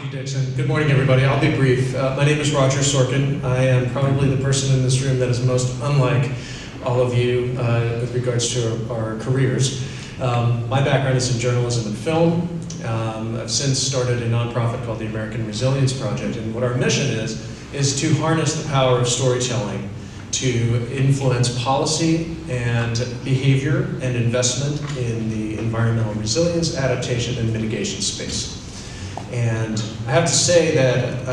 you, Dixon. Good morning, everybody. I'll be brief. My name is Roger Sorkin. I am probably the person in this room that is most unlike all of you with regards to our careers. My background is in journalism and film. I've since started a nonprofit called the American Resilience Project, and what our mission is to harness the power of storytelling to influence policy and behavior and investment in the environmental resilience, adaptation, and mitigation space. And I have to say that,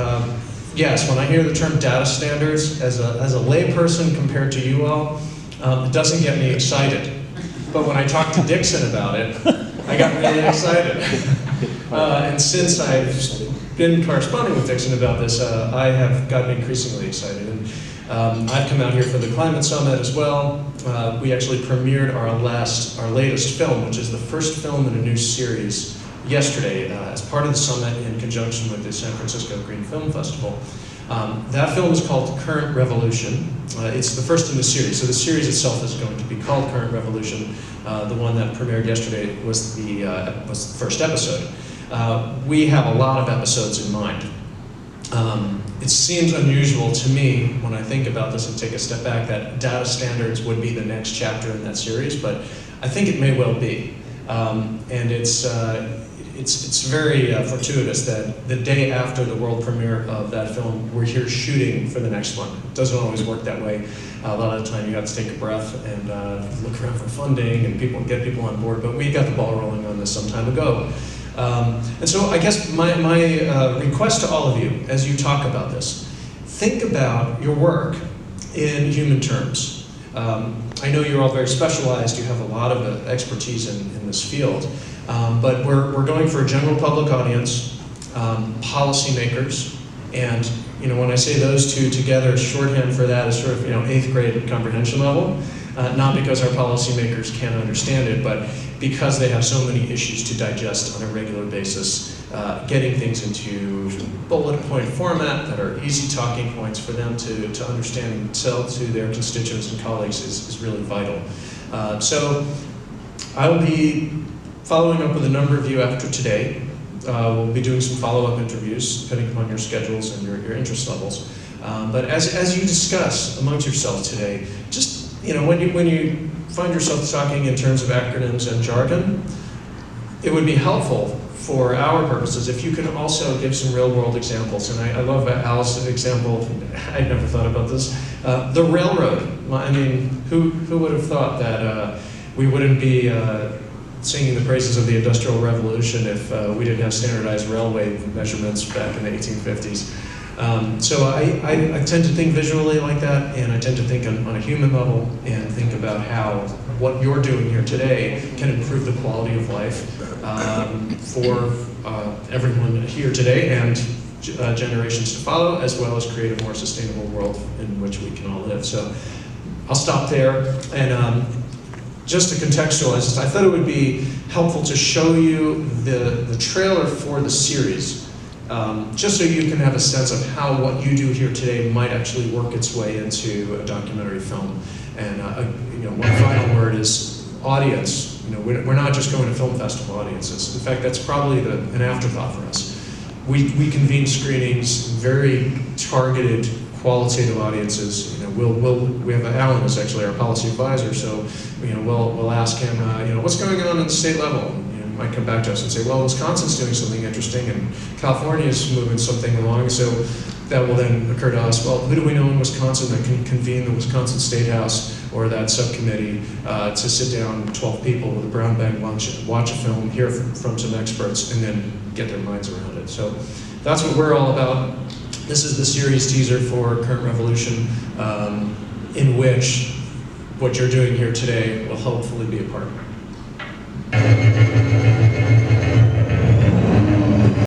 yes, when I hear the term data standards, as a layperson compared to you all, it doesn't get me excited. But when I talked to Dixon about it, I got really excited. And since I've been corresponding with Dixon about this, I have gotten increasingly excited. And I've come out here for the Climate Summit as well. We actually premiered our latest film, which is the first film in a new series, yesterday as part of the summit in conjunction with the San Francisco Green Film Festival. That film is called Current Revolution. It's the first in the series, so the series itself is going to be called Current Revolution. The one that premiered yesterday was the first episode. We have a lot of episodes in mind. It seems unusual to me when I think about this and take a step back that data standards would be the next chapter in that series, but I think it may well be. And it's very fortuitous that the day after the world premiere of that film, we're here shooting for the next one. It doesn't always work that way. A lot of the time you have to take a breath and look around for funding and get people on board, but we got the ball rolling on this some time ago. And so I guess my request to all of you, as you talk about this, think about your work in human terms. I know you're all very specialized, you have a lot of expertise in this field, but we're going for a general public audience, policymakers, and when I say those two together, shorthand for that is sort of 8th grade comprehension level, not because our policymakers can't understand it, but because they have so many issues to digest on a regular basis, getting things into bullet point format that are easy talking points for them to understand and tell to their constituents and colleagues is really vital. So I'll be following up with a number of you after today. We'll be doing some follow-up interviews, depending upon your schedules and your interest levels. But as you discuss amongst yourselves today, just when you find yourself talking in terms of acronyms and jargon, it would be helpful for our purposes if you can also give some real-world examples. And I love Al's example. I'd never thought about this. The railroad. I mean, who would have thought that we wouldn't be singing the praises of the Industrial Revolution if we didn't have standardized railway measurements back in the 1850s. So I tend to think visually like that, and I tend to think on a human level and think about how what you're doing here today can improve the quality of life for everyone here today and generations to follow, as well as create a more sustainable world in which we can all live. So I'll stop there, and just to contextualize, I thought it would be helpful to show you the trailer for the series, just so you can have a sense of how what you do here today might actually work its way into a documentary film. And one final word is audience. We're not just going to film festival audiences. In fact, that's probably an afterthought for us. We convene screenings, very targeted, qualitative audiences. We have Alan is actually our policy advisor, so we'll ask him, what's going on at the state level? He might come back to us and say, well, Wisconsin's doing something interesting, and California's moving something along. So that will then occur to us. Well, who do we know in Wisconsin that can convene the Wisconsin State House or that subcommittee to sit down 12 people with a brown bag lunch, watch a film, hear from some experts, and then get their minds around it. So that's what we're all about. This is the series teaser for Current Revolution, in which what you're doing here today will hopefully be a part of.